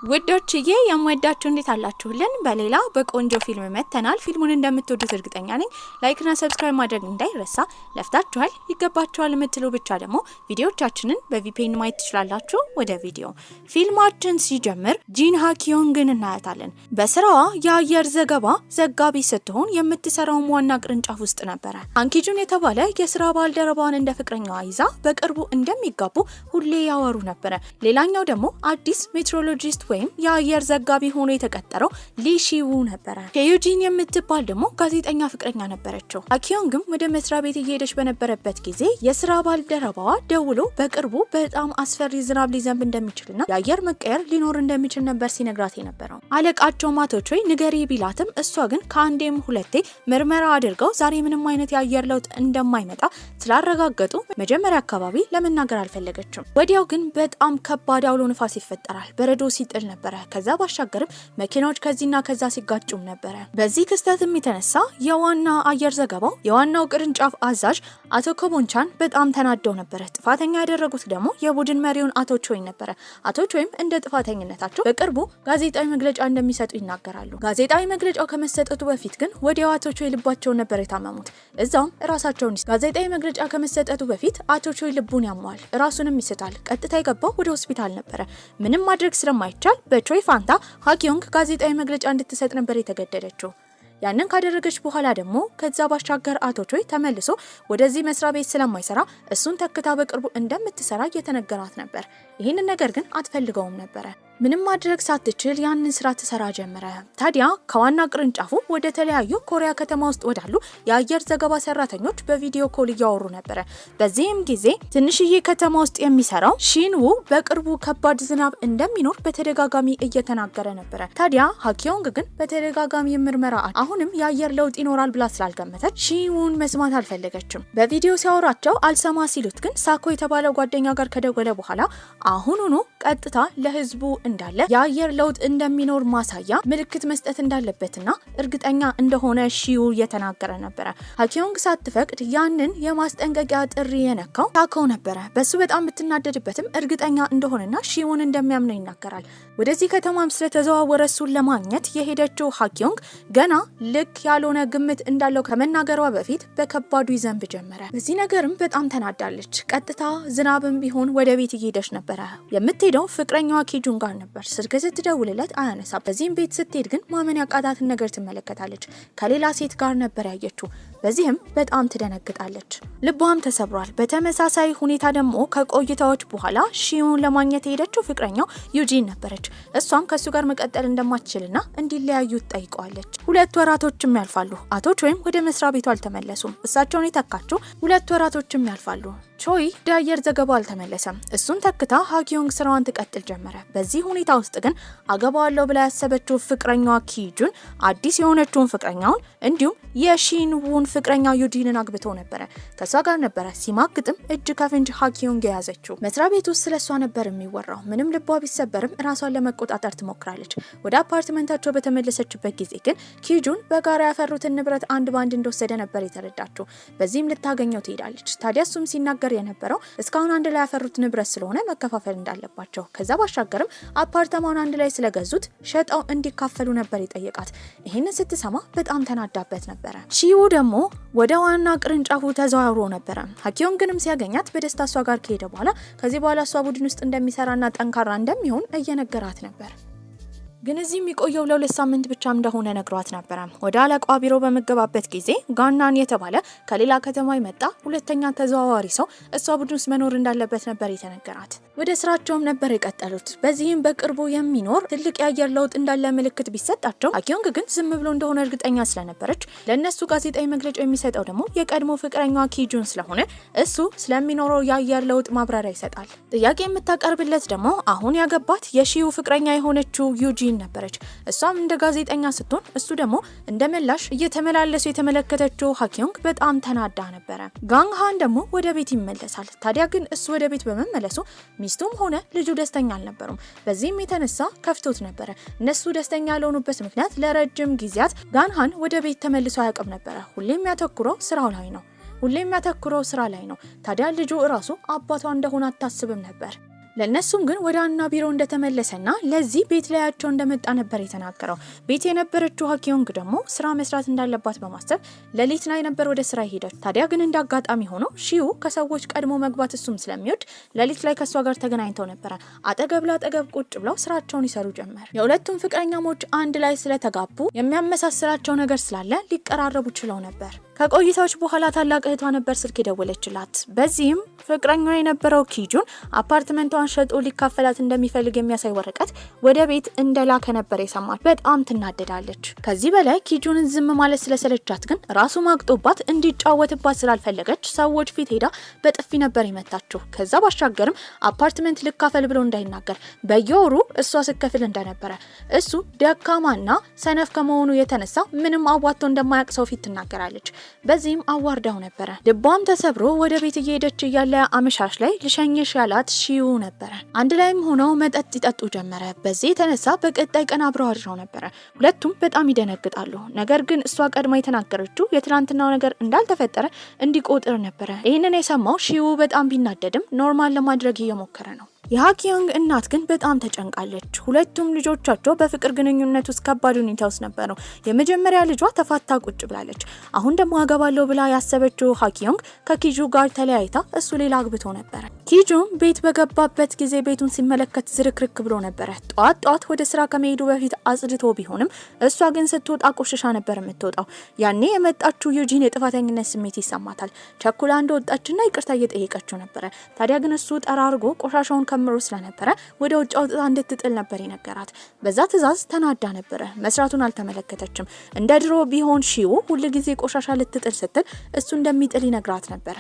ውዶችዬ የምወዳችሁ እንዴት አላችሁልን? በሌላ በቆንጆ ፊልም መተናል። ፊልሙን እንደምትወዱት እርግጠኛ ነኝ። ላይክ እና ሰብስክራይብ ማድረግ እንዳይረሳ። ለፍታችኋል ይገባችኋል የምትሉ ብቻ ደግሞ ቪዲዮቻችንን በቪፒኤን ማየት ትችላላችሁ። ወደ ቪዲዮ ፊልማችን ሲጀምር ጂን ሃኪዮንግን እናያታለን። በስራዋ የአየር ዘገባ ዘጋቢ ስትሆን የምትሰራው ዋና ቅርንጫፍ ውስጥ ነበረ። ሃንኪጁን የተባለ የስራ ባልደረባዋን እንደ ፍቅረኛዋ ይዛ በቅርቡ እንደሚጋቡ ሁሌ ያወሩ ነበረ። ሌላኛው ደግሞ አዲስ ሜትሮሎጂስት ወይም የአየር ዘጋቢ ሆኖ የተቀጠረው ሊሺው ነበረ። ዩጂን የምትባል ደግሞ ጋዜጠኛ ፍቅረኛ ነበረችው። ሃኪዮንግም ወደ መስሪያ ቤት እየሄደች በነበረበት ጊዜ የስራ ባልደረባዋ ደውሎ በቅርቡ በጣም አስፈሪ ዝናብ ሊዘንብ እንደሚችልና የአየር መቀየር ሊኖር እንደሚችል ነበር ሲነግራት የነበረው። አለቃቸው ማቶቾይ ንገሪ ቢላትም እሷ ግን ከአንዴም ሁለቴ ምርመራ አድርገው ዛሬ ምንም አይነት የአየር ለውጥ እንደማይመጣ ስላረጋገጡ መጀመሪያ አካባቢ ለመናገር አልፈለገችም። ወዲያው ግን በጣም ከባድ አውሎ ንፋስ ይፈጠራል። በረዶ ሲጥል ነበረ። ከዛ ባሻገርም መኪናዎች ከዚህና ከዛ ሲጋጩም ነበረ። በዚህ ክስተትም የተነሳ የዋና አየር ዘገባው የዋናው ቅርንጫፍ አዛዥ አቶ ኮቦንቻን በጣም ተናደው ነበረ። ጥፋተኛ ያደረጉት ደግሞ የቡድን መሪውን አቶ ቾይ ነበረ። አቶ ቾይም እንደ ጥፋተኝነታቸው በቅርቡ ጋዜጣዊ መግለጫ እንደሚሰጡ ይናገራሉ። ጋዜጣዊ መግለጫው ከመሰጠቱ በፊት ግን ወዲያው አቶ ቾይ ልባቸውን ነበር የታመሙት። እዛውም ራሳቸውን ጋዜጣዊ መግለጫ ከመሰጠቱ በፊት አቶ ቾይ ልቡን ያሟል፣ ራሱንም ይስታል። ቀጥታ የገባው ወደ ሆስፒታል ነበረ። ምንም ማድረግ ስለማይቻል በቾይ ፋንታ ሃኪዮንግ ጋዜጣዊ መግለጫ እንድትሰጥ ነበር የተገደደችው። ያንን ካደረገች በኋላ ደግሞ ከዛ ባሻገር አቶ ቾይ ተመልሶ ወደዚህ መስሪያ ቤት ስለማይሰራ እሱን ተክታ በቅርቡ እንደምትሰራ እየተነገራት ነበር። ይህንን ነገር ግን አትፈልገውም ነበረ። ምንም ማድረግ ሳትችል ያንን ስራ ትሰራ ጀመረ። ታዲያ ከዋና ቅርንጫፉ ወደ ተለያዩ ኮሪያ ከተማ ውስጥ ወዳሉ የአየር ዘገባ ሰራተኞች በቪዲዮ ኮል እያወሩ ነበረ። በዚህም ጊዜ ትንሽዬ ከተማ ውስጥ የሚሰራው ሺንዉ በቅርቡ ከባድ ዝናብ እንደሚኖር በተደጋጋሚ እየተናገረ ነበረ። ታዲያ ሃኪዮንግ ግን በተደጋጋሚ ምርመራ አሁንም የአየር ለውጥ ይኖራል ብላ ስላልገመተች ሺንውን መስማት አልፈለገችም። በቪዲዮ ሲያወራቸው አልሰማ ሲሉት ግን ሳኮ የተባለው ጓደኛ ጋር ከደወለ በኋላ አሁኑኑ ቀጥታ ለህዝቡ እንዳለ የአየር ለውጥ እንደሚኖር ማሳያ ምልክት መስጠት እንዳለበትና እርግጠኛ እንደሆነ ሺው እየተናገረ ነበረ። ሃኪዮንግ ሳትፈቅድ ያንን የማስጠንቀቂያ ጥሪ የነካው ሳኮ ነበረ። በሱ በጣም ብትናደድበትም እርግጠኛ እንደሆነና ሺውን እንደሚያምነው ይናገራል። ወደዚህ ከተማም ስለተዘዋወረ እሱን ለማግኘት የሄደችው ሃኪዮንግ ገና ልክ ያልሆነ ግምት እንዳለው ከመናገሯ በፊት በከባዱ ይዘንብ ጀመረ። በዚህ ነገርም በጣም ተናዳለች። ቀጥታ ዝናብም ቢሆን ወደ ቤት እየሄደች ነበረ። የምትሄደው ፍቅረኛዋ ኪጁን ጋር ነበር። ስልክ ስትደውልለት አያነሳም። በዚህም ቤት ስትሄድ ግን ማመን ያቃታትን ነገር ትመለከታለች። ከሌላ ሴት ጋር ነበር ያየችው። በዚህም በጣም ትደነግጣለች። ልቧም ተሰብሯል። በተመሳሳይ ሁኔታ ደግሞ ከቆይታዎች በኋላ ሺውን ለማግኘት የሄደችው ፍቅረኛው ዩጂን ነበረች። እሷም ከሱ ጋር መቀጠል እንደማትችልና እንዲለያዩ ትጠይቀዋለች። 2 ወራቶችም ያልፋሉ። አቶ ቾይም ወደ መስሪያ ቤቱ አልተመለሱም። እሳቸውን የተካቸው 2 ወራቶችም ያልፋሉ። ቾይ የአየር ዘገባው አልተመለሰም። እሱን ተክታ ሃኪዮንግ ስራዋን ትቀጥል ጀመረ። በዚህ ሁኔታ ውስጥ ግን አገባዋለሁ ብላ ያሰበችው ፍቅረኛዋ ኪጁን አዲስ የሆነችውን ፍቅረኛውን እንዲሁም የሺንውን ፍቅረኛ ዩጂንን አግብተው ነበረ። ከሷ ጋር ነበረ ሲማግጥም እጅ ከፍንጅ ሃኪዮንግ የያዘችው። መስሪያ ቤት ውስጥ ስለሷ ነበር የሚወራው። ምንም ልቧ ቢሰበርም ራሷን ለመቆጣጠር ትሞክራለች። ወደ አፓርትመንታቸው በተመለሰችበት ጊዜ ግን ኪጁን በጋራ ያፈሩትን ንብረት አንድ ባንድ እንደወሰደ ነበር የተረዳችው። በዚህም ልታገኘው ትሄዳለች። ታዲያ እሱም ሲናገር የነበረው እስካሁን አንድ ላይ ያፈሩት ንብረት ስለሆነ መከፋፈል እንዳለባቸው፣ ከዛ ባሻገርም አፓርትማውን አንድ ላይ ስለገዙት ሸጠው እንዲካፈሉ ነበር የጠየቃት። ይህንን ስትሰማ በጣም ተናዳበት ነበረ። ሺው ደግሞ ወደ ዋና ቅርንጫፉ ተዘዋውሮ ነበረ። ሃኪዮንግንም ሲያገኛት በደስታ እሷ ጋር ከሄደ በኋላ ከዚህ በኋላ እሷ ቡድን ውስጥ እንደሚሰራና ጠንካራ እንደሚሆን እየነገራት ነበር። ግን እዚህ የሚቆየው ለ2 ሳምንት ብቻ እንደሆነ ነግሯት ነበረ። ወደ አለቃዋ ቢሮ በመገባበት ጊዜ ጋናን የተባለ ከሌላ ከተማ የመጣ ሁለተኛ ተዘዋዋሪ ሰው እሷ ቡድን ውስጥ መኖር እንዳለበት ነበር የተነገራት። ወደ ስራቸውም ነበር የቀጠሉት። በዚህም በቅርቡ የሚኖር ትልቅ የአየር ለውጥ እንዳለ ምልክት ቢሰጣቸው ሃኪዮንግ ግን ዝም ብሎ እንደሆነ እርግጠኛ ስለነበረች ለእነሱ ጋዜጣዊ መግለጫ የሚሰጠው ደግሞ የቀድሞ ፍቅረኛዋ ኪጁን ስለሆነ እሱ ስለሚኖረው የአየር ለውጥ ማብራሪያ ይሰጣል። ጥያቄ የምታቀርብለት ደግሞ አሁን ያገባት የሺው ፍቅረኛ የሆነችው ዩጂ ነበረች። እሷም እንደ ጋዜጠኛ ስትሆን እሱ ደግሞ እንደ ምላሽ እየተመላለሱ የተመለከተችው ሃኪዮንግ በጣም ተናዳ ነበረ። ጋንግሃን ደግሞ ወደ ቤት ይመለሳል። ታዲያ ግን እሱ ወደ ቤት በመመለሱ ሚስቱም ሆነ ልጁ ደስተኛ አልነበሩም። በዚህም የተነሳ ከፍቶት ነበረ። እነሱ ደስተኛ ያልሆኑበት ምክንያት ለረጅም ጊዜያት ጋንሃን ወደ ቤት ተመልሶ አያውቅም ነበረ። ሁሌም ያተኩረው ስራው ላይ ነው። ታዲያ ልጁ እራሱ አባቷ እንደሆነ አታስብም ነበር። ለነሱም ግን ወደ አና ቢሮ እንደተመለሰና ለዚህ ቤት ላያቸው እንደመጣ ነበር የተናገረው። ቤት የነበረችው ሃኪዮንግ ደግሞ ስራ መስራት እንዳለባት በማሰብ ሌሊት ላይ ነበር ወደ ስራ ሄደች። ታዲያ ግን እንዳጋጣሚ ሆኖ ሺው ከሰዎች ቀድሞ መግባት እሱም ስለሚወድ ሌሊት ላይ ከሷ ጋር ተገናኝተው ነበር። አጠገብ ላጠገብ ቁጭ ብለው ስራቸውን ይሰሩ ጀመር። የሁለቱም ፍቅረኛሞች አንድ ላይ ስለተጋቡ የሚያመሳስላቸው ነገር ስላለ ሊቀራረቡ ችለው ነበር። ከቆይታዎች በኋላ ታላቅ እህቷ ነበር ስልክ የደወለችላት። በዚህም ፍቅረኛዋ የነበረው ኪጁን አፓርትመንቷን ሸጦ ሊካፈላት እንደሚፈልግ የሚያሳይ ወረቀት ወደ ቤት እንደላከ ነበር የሰማች። በጣም ትናደዳለች። ከዚህ በላይ ኪጁንን ዝም ማለት ስለሰለቻት ግን ራሱ ማግጦባት እንዲጫወትባት ስላልፈለገች ሰዎች ፊት ሄዳ በጥፊ ነበር የመታችው። ከዛ ባሻገርም አፓርትመንት ልካፈል ብሎ እንዳይናገር በየወሩ እሷ ስከፍል እንደነበረ እሱ ደካማና ሰነፍ ከመሆኑ የተነሳ ምንም አዋጥቶ እንደማያውቅ ሰው ፊት ትናገራለች። በዚህም አዋርዳው ነበር። ልቧም ተሰብሮ ወደ ቤት እየሄደች እያለ አመሻሽ ላይ ልሸኝሽ ያላት ሺው ነበር። አንድ ላይም ሆነው መጠጥ ይጠጡ ጀመረ። በዚህ የተነሳ በቀጣይ ቀን አብረው አድረው ነበር። ሁለቱም በጣም ይደነግጣሉ። ነገር ግን እሷ ቀድማ የተናገረችው የትናንትናው ነገር እንዳልተፈጠረ እንዲቆጥር ነበር። ይህንን የሰማው ሺው በጣም ቢናደድም ኖርማል ለማድረግ እየሞከረ ነው። የሃኪዮንግ እናት ግን በጣም ተጨንቃለች። ሁለቱም ልጆቻቸው በፍቅር ግንኙነት ውስጥ ከባድ ሁኔታ ውስጥ ነበሩ። የመጀመሪያ ልጇ ተፋታ ቁጭ ብላለች። አሁን ደግሞ አገባለሁ ብላ ያሰበችው ሃኪዮንግ ከኪጁ ጋር ተለያይታ እሱ ሌላ አግብቶ ነበር። ኪጁም ቤት በገባበት ጊዜ ቤቱን ሲመለከት ዝርክርክ ብሎ ነበር። ጧት ወደ ስራ ከመሄዱ በፊት አጽድቶ ቢሆንም እሷ ግን ስትወጣ ቆሽሻ ነበር የምትወጣው። ያኔ የመጣችው ዩጂን የጥፋተኝነት ስሜት ይሰማታል። ቸኩላ እንደወጣችና ይቅርታ እየጠየቀችው ነበር። ታዲያ ግን እሱ ጠራርጎ ቆሻሻውን ከምሮ ስለነበረ ወደ ውጭ አውጥታ እንድትጥል ነበር የነገራት። በዛ ትዕዛዝ ተናዳ ነበር። መስራቱን አልተመለከተችም። እንደ ድሮ ቢሆን ሺው ሁሉ ጊዜ ቆሻሻ ልትጥል ስትል እሱ እንደሚጥል ይነግራት ነበር።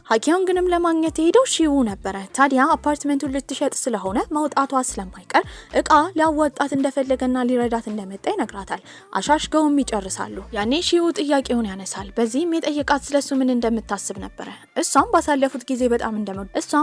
ሃኪዮንግንም ለማግኘት ሄደው ሺው ነበር። ታዲያ አፓርትመንቱን ልትሸጥ ስለሆነ መውጣቷ ስለማይቀር እቃ ሊያዋጣት እንደፈለገና ሊረዳት እንደመጣ ይነግራታል። አሻሽገውም ይጨርሳሉ። ያኔ ሺው ጥያቄውን ያነሳል። በዚህም የጠየቃት ስለሱ ምን እንደምታስብ ነበር። እሷም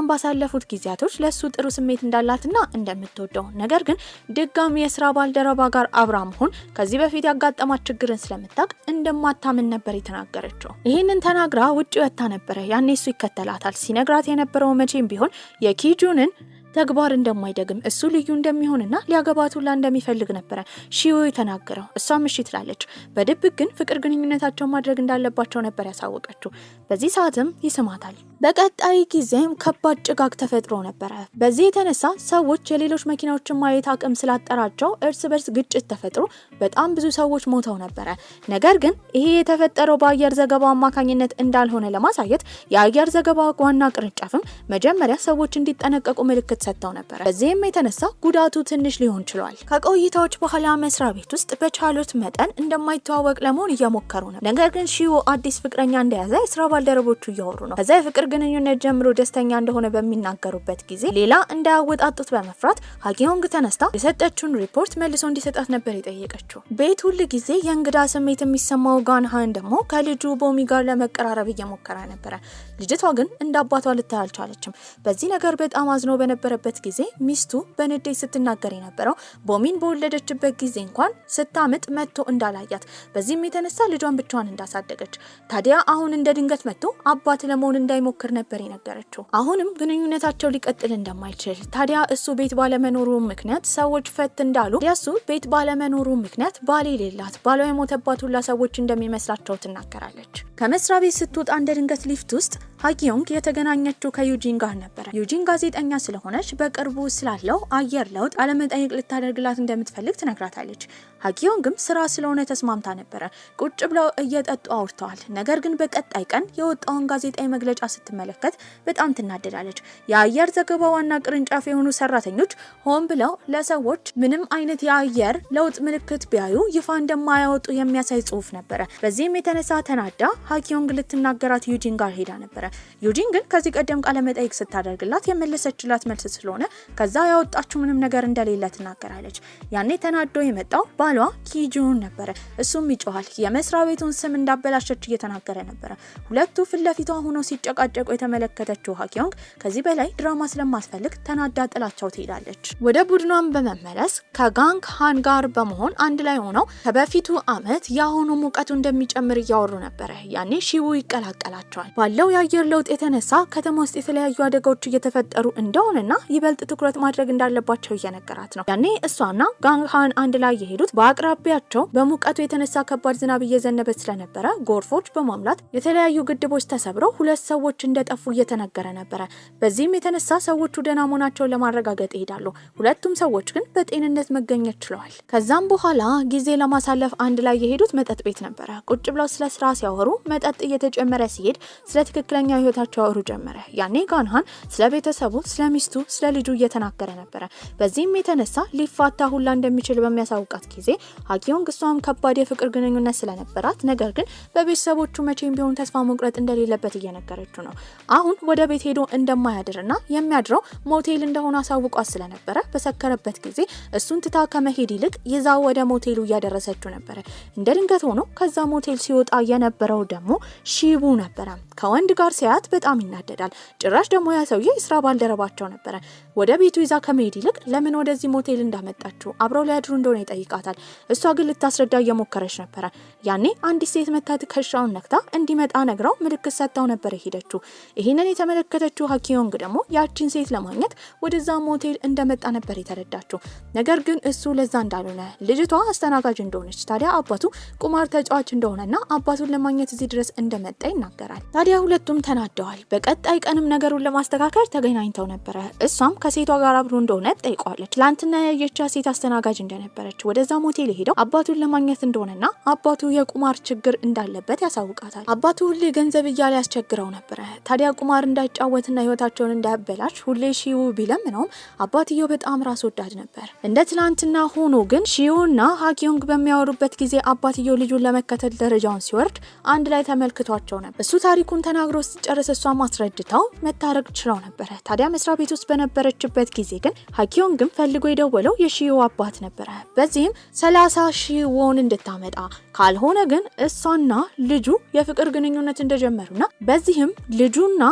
ባሳለፉት ጊዜያቶች ለሱ ጥሩ ስሜት እንዳላትና እንደምትወደው፣ ነገር ግን ድጋሚ የስራ ባልደረባ ጋር አብራ መሆን ከዚህ በፊት ያጋጠማት ችግርን ስለምታውቅ እንደማታምን ነበር የተናገረችው። ይህንን ተናግራ ውጭ ወጣ ነበር። ያኔ እሱ ይከተላታል። ሲነግራት የነበረው መቼም ቢሆን የኪጁንን ተግባር እንደማይደግም እሱ ልዩ እንደሚሆንና ሊያገባት ሁላ እንደሚፈልግ ነበር ሺው የተናገረው። እሷም እሺ ትላለች። በድብቅ ግን ፍቅር ግንኙነታቸው ማድረግ እንዳለባቸው ነበር ያሳወቀችው። በዚህ ሰዓትም ይስማታል። በቀጣይ ጊዜም ከባድ ጭጋግ ተፈጥሮ ነበር። በዚህ የተነሳ ሰዎች የሌሎች መኪናዎችን ማየት አቅም ስላጠራቸው እርስ በርስ ግጭት ተፈጥሮ በጣም ብዙ ሰዎች ሞተው ነበር። ነገር ግን ይሄ የተፈጠረው በአየር ዘገባው አማካኝነት እንዳልሆነ ለማሳየት የአየር ዘገባው ዋና ቅርንጫፍም መጀመሪያ ሰዎች እንዲጠነቀቁ ምልክት ሰጥተው ነበር። በዚህም የተነሳ ጉዳቱ ትንሽ ሊሆን ችሏል። ከቆይታዎች በኋላ መስሪያ ቤት ውስጥ በቻሉት መጠን እንደማይተዋወቅ ለመሆን እየሞከሩ ነው። ነገር ግን ሺው አዲስ ፍቅረኛ እንደያዘ የስራ ባልደረቦቹ እያወሩ ነው። ከዛ የፍቅር ግንኙነት ጀምሮ ደስተኛ እንደሆነ በሚናገሩበት ጊዜ ሌላ እንዳያወጣጡት በመፍራት ሃኪዮንግ ተነስታ የሰጠችውን ሪፖርት መልሶ እንዲሰጣት ነበር የጠየቀችው። ቤት ሁሉ ጊዜ የእንግዳ ስሜት የሚሰማው ጋንሃን ደግሞ ከልጁ ቦሚ ጋር ለመቀራረብ እየሞከረ ነበር። ልጅቷ ግን እንደ አባቷ ልታይ አልቻለችም። በዚህ ነገር በጣም አዝኖ በነበረበት ጊዜ ሚስቱ በንዴት ስትናገር የነበረው ቦሚን በወለደችበት ጊዜ እንኳን ስታምጥ መጥቶ እንዳላያት፣ በዚህም የተነሳ ልጇን ብቻዋን እንዳሳደገች፣ ታዲያ አሁን እንደ ድንገት መጥቶ አባት ለመሆን እንዳይሞክር ነበር የነገረችው። አሁንም ግንኙነታቸው ሊቀጥል እንደማይችል፣ ታዲያ እሱ ቤት ባለመኖሩ ምክንያት ሰዎች ፈት እንዳሉ፣ ያሱ ቤት ባለመኖሩ ምክንያት ባል የሌላት ባሏ የሞተባት ሁላ ሰዎች እንደሚመስላቸው ትናገራለች። ከመስሪያ ቤት ስትወጣ እንደ ድንገት ሊፍት ውስጥ ሃኪዮንግ የተገናኘችው ከዩጂን ጋር ነበር። ዩጂን ጋዜጠኛ ስለሆነች በቅርቡ ስላለው አየር ለውጥ አለመጠየቅ ልታደርግላት እንደምትፈልግ ትነግራታለች። ሃኪዮንግም ስራ ስለሆነ ተስማምታ ነበረ። ቁጭ ብለው እየጠጡ አውርተዋል። ነገር ግን በቀጣይ ቀን የወጣውን ጋዜጣዊ መግለጫ ስትመለከት በጣም ትናደዳለች። የአየር ዘገባ ዋና ቅርንጫፍ የሆኑ ሰራተኞች ሆን ብለው ለሰዎች ምንም አይነት የአየር ለውጥ ምልክት ቢያዩ ይፋ እንደማያወጡ የሚያሳይ ጽሁፍ ነበረ። በዚህም የተነሳ ተናዳ ሃኪዮንግ ልትናገራት ዩጂን ጋር ሄዳ ነበረ። ዩጂን ግን ከዚህ ቀደም ቃለ መጠይቅ ስታደርግላት የመለሰችላት መልስ ስለሆነ ከዛ ያወጣችው ምንም ነገር እንደሌለ ትናገራለች። ያኔ ተናዶ የመጣው ባሏ ባሏ ኪጁን ነበር። እሱም ይጮሃል። የመስሪያ ቤቱን ስም እንዳበላሸች እየተናገረ ነበር። ሁለቱ ፊት ለፊቷ ሆኖ ሲጨቃጨቁ የተመለከተችው ሃኪዮንግ ከዚህ በላይ ድራማ ስለማትፈልግ ተናዳ ጥላቸው ትሄዳለች። ወደ ቡድኗን በመመለስ ከጋንግ ሃን ጋር በመሆን አንድ ላይ ሆነው ከበፊቱ አመት ያሁኑ ሙቀቱ እንደሚጨምር እያወሩ ነበር። ያኔ ሺው ይቀላቀላቸዋል። ባለው የአየር ለውጥ የተነሳ ከተማ ውስጥ የተለያዩ አደጋዎች እየተፈጠሩ እንደሆነና ይበልጥ ትኩረት ማድረግ እንዳለባቸው እየነገራት ነው። ያኔ እሷና ጋንግ ሃን አንድ ላይ የሄዱት በአቅራቢያቸው በሙቀቱ የተነሳ ከባድ ዝናብ እየዘነበ ስለነበረ ጎርፎች በማምላት የተለያዩ ግድቦች ተሰብረው 2 ሰዎች እንደጠፉ እየተነገረ ነበር። በዚህም የተነሳ ሰዎቹ ደህና መሆናቸውን ለማረጋገጥ ይሄዳሉ። ሁለቱም ሰዎች ግን በጤንነት መገኘት ችለዋል። ከዛም በኋላ ጊዜ ለማሳለፍ አንድ ላይ የሄዱት መጠጥ ቤት ነበር። ቁጭ ብለው ስለ ስራ ሲያወሩ መጠጥ እየተጨመረ ሲሄድ ስለ ትክክለኛ ህይወታቸው ያወሩ ጀመረ። ያኔ ጋንሃን ስለ ቤተሰቡ፣ ስለ ሚስቱ፣ ስለ ልጁ እየተናገረ ነበር። በዚህም የተነሳ ሊፋታ ሁላ እንደሚችል በሚያሳውቃት ጊዜ ሃኪዮንግ እሷም ከባድ የፍቅር ግንኙነት ስለነበራት ነገር ግን በቤተሰቦቹ መቼም ቢሆን ተስፋ መቁረጥ እንደሌለበት እየነገረችው ነው። አሁን ወደ ቤት ሄዶ እንደማያድርና የሚያድረው ሞቴል እንደሆነ አሳውቋት ስለነበረ በሰከረበት ጊዜ እሱን ትታ ከመሄድ ይልቅ ይዛው ወደ ሞቴሉ እያደረሰችው ነበር። እንደ ድንገት ሆኖ ከዛ ሞቴል ሲወጣ የነበረው ደግሞ ሺቡ ነበር። ከወንድ ጋር ሲያት በጣም ይናደዳል። ጭራሽ ደግሞ ያ ሰውዬ የስራ ባልደረባቸው ነበር። ወደ ቤቱ ይዛ ከመሄድ ይልቅ ለምን ወደዚህ ሞቴል እንዳመጣችው አብረው ሊያድሩ እንደሆነ ይጠይቃታል። እሷ ግን ልታስረዳ እየሞከረች ነበር። ያኔ አንዲት ሴት መታ ትከሻውን ነክታ እንዲመጣ ነግራው ምልክት ሰጥታው ነበር ሄደችው። ይሄንን የተመለከተችው ሃኪዮንግ ደግሞ ያቺን ሴት ለማግኘት ወደዛ ሞቴል እንደመጣ ነበር የተረዳችው። ነገር ግን እሱ ለዛ እንዳልሆነ ልጅቷ አስተናጋጅ እንደሆነች፣ ታዲያ አባቱ ቁማር ተጫዋች እንደሆነና አባቱን ለማግኘት እዚህ ድረስ እንደመጣ ይናገራል። ታዲያ ሁለቱም ተናደዋል። በቀጣይ ቀንም ነገሩን ለማስተካከል ተገናኝተው ነበረ። እሷም ከሴቷ ጋር አብሮ እንደሆነ ጠይቋለች። ትላንትና ያየቻ ሴት አስተናጋጅ እንደነበረች ወደዛ ሞቴል ሄደው አባቱን ለማግኘት እንደሆነና አባቱ የቁማር ችግር እንዳለበት ያሳውቃታል። አባቱ ሁሌ ገንዘብ እያለ ያስቸግረው ነበረ። ታዲያ ቁማር እንዳይጫወትና ህይወታቸውን እንዳያበላሽ ሁሌ ሺው ቢለምነውም አባትየው በጣም ራስ ወዳድ ነበር። እንደ ትላንትና ሆኖ ግን ሺውና ሃኪዮንግ በሚያወሩበት ጊዜ አባትየው ልጁን ለመከተል ደረጃውን ሲወርድ አንድ ላይ ተመልክቷቸው ነበር። እሱ ታሪኩን ተናግሮ ሲጨርስ እሷ ማስረድተው መታረቅ ችለው ነበረ። ታዲያ መስሪያ ቤት ውስጥ በነበረችበት ጊዜ ግን ሃኪዮንግም ፈልጎ የደወለው የሺው አባት ነበረ። በዚህም 30,000 ዎን እንድታመጣ ካልሆነ ግን እሷና ልጁ የፍቅር ግንኙነት እንደጀመሩና በዚህም ልጁና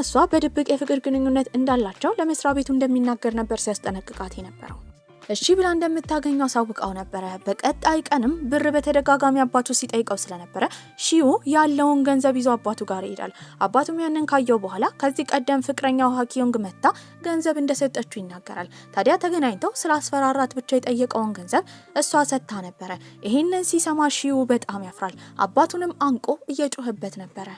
እሷ በድብቅ የፍቅር ግንኙነት እንዳላቸው ለመስሪያ ቤቱ እንደሚናገር ነበር ሲያስጠነቅቃት የነበረው። እሺ ብላ እንደምታገኘው አሳውቃው ነበረ። በቀጣይ ቀንም ብር በተደጋጋሚ አባቱ ሲጠይቀው ስለነበረ ሺው ያለውን ገንዘብ ይዞ አባቱ ጋር ይሄዳል። አባቱም ያንን ካየው በኋላ ከዚህ ቀደም ፍቅረኛው ሃኪዮንግ መታ ገንዘብ እንደሰጠችው ይናገራል። ታዲያ ተገናኝተው ስላስፈራራት ብቻ የጠየቀውን ገንዘብ እሷ ሰጥታ ነበረ። ይሄንን ሲሰማ ሺው በጣም ያፍራል። አባቱንም አንቆ እየጮህበት ነበረ።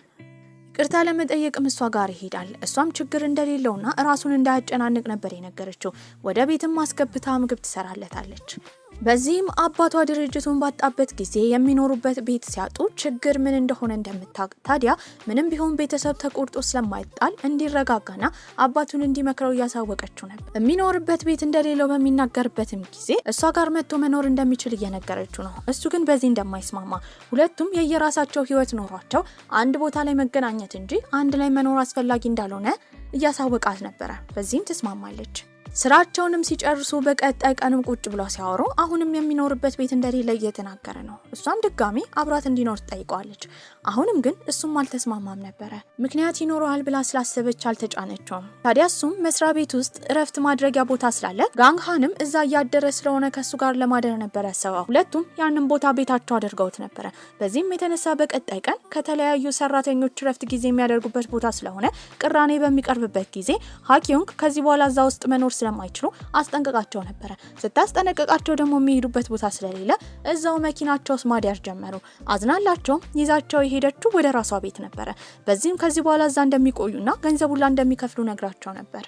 ቅርታ ለመጠየቅም እሷ ጋር ይሄዳል። እሷም ችግር እንደሌለውና ራሱን እንዳያጨናንቅ ነበር የነገረችው። ወደ ቤትም አስገብታ ምግብ ትሰራለታለች። በዚህም አባቷ ድርጅቱን ባጣበት ጊዜ የሚኖሩበት ቤት ሲያጡ ችግር ምን እንደሆነ እንደምታውቅ፣ ታዲያ ምንም ቢሆን ቤተሰብ ተቆርጦ ስለማይጣል እንዲረጋጋና አባቱን እንዲመክረው እያሳወቀችው ነበር። የሚኖርበት ቤት እንደሌለው በሚናገርበትም ጊዜ እሷ ጋር መጥቶ መኖር እንደሚችል እየነገረችው ነው። እሱ ግን በዚህ እንደማይስማማ፣ ሁለቱም የየራሳቸው ህይወት ኖሯቸው አንድ ቦታ ላይ መገናኘት እንጂ አንድ ላይ መኖር አስፈላጊ እንዳልሆነ እያሳወቃት ነበረ። በዚህም ትስማማለች። ስራቸውንም ሲጨርሱ በቀጣይ ቀንም ቁጭ ብለው ሲያወሩ አሁንም የሚኖርበት ቤት እንደሌለ እየተናገረ ነው። እሷም ድጋሚ አብራት እንዲኖር ትጠይቀዋለች። አሁንም ግን እሱም አልተስማማም ነበረ። ምክንያት ይኖረዋል ብላ ስላሰበች አልተጫነችውም። ታዲያ እሱም መስሪያ ቤት ውስጥ እረፍት ማድረጊያ ቦታ ስላለ ጋንግሃንም እዛ እያደረ ስለሆነ ከሱ ጋር ለማደር ነበር ያሰበው። ሁለቱም ያንን ቦታ ቤታቸው አድርገውት ነበረ። በዚህም የተነሳ በቀጣይ ቀን ከተለያዩ ሰራተኞች እረፍት ጊዜ የሚያደርጉበት ቦታ ስለሆነ ቅራኔ በሚቀርብበት ጊዜ ሃኪዮንግ ከዚህ በኋላ እዛ ውስጥ መኖር ስለማይችሉ አስጠንቀቃቸው ነበረ። ስታስጠነቀቃቸው ደግሞ የሚሄዱበት ቦታ ስለሌለ እዛው መኪናቸው ውስጥ ማደር ጀመሩ። አዝናላቸው ይዛቸው የሄደችው ወደ ራሷ ቤት ነበረ። በዚህም ከዚህ በኋላ እዛ እንደሚቆዩና ገንዘቡላ እንደሚከፍሉ ነግራቸው ነበር።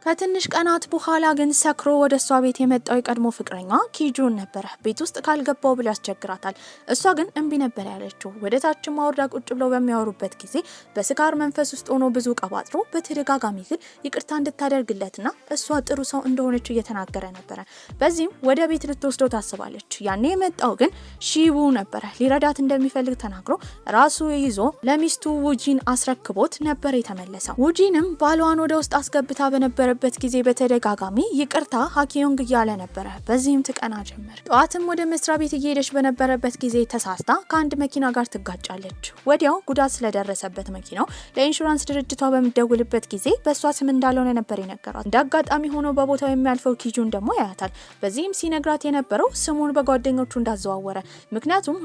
ከትንሽ ቀናት በኋላ ግን ሰክሮ ወደ እሷ ቤት የመጣው የቀድሞ ፍቅረኛ ኪጁን ነበረ። ቤት ውስጥ ካልገባው ብሎ ያስቸግራታል። እሷ ግን እምቢ ነበር ያለችው። ወደ ታች ማውርዳ ቁጭ ብለው በሚያወሩበት ጊዜ በስካር መንፈስ ውስጥ ሆኖ ብዙ ቀባጥሮ በተደጋጋሚ ግን ይቅርታ እንድታደርግለትና እሷ ጥሩ ሰው እንደሆነች እየተናገረ ነበረ። በዚህም ወደ ቤት ልትወስደው ታስባለች። ያኔ የመጣው ግን ሺቡ ነበረ። ሊረዳት እንደሚፈልግ ተናግሮ ራሱ ይዞ ለሚስቱ ውጂን አስረክቦት ነበር የተመለሰው። ውጂንም ባሏን ወደ ውስጥ አስገብታ በነበረ በነበረበት ጊዜ በተደጋጋሚ ይቅርታ ሃኪዮንግ እያለ ነበረ። በዚህም ትቀና ጀመር። ጠዋትም ወደ መስሪያ ቤት እየሄደች በነበረበት ጊዜ ተሳስታ ከአንድ መኪና ጋር ትጋጫለች። ወዲያው ጉዳት ስለደረሰበት መኪናው ለኢንሹራንስ ድርጅቷ በሚደውልበት ጊዜ በእሷ ስም እንዳልሆነ ነበር የነገራት። እንደ አጋጣሚ ሆኖ በቦታው የሚያልፈው ኪጁን ደግሞ ያያታል። በዚህም ሲነግራት የነበረው ስሙን በጓደኞቹ እንዳዘዋወረ ምክንያቱም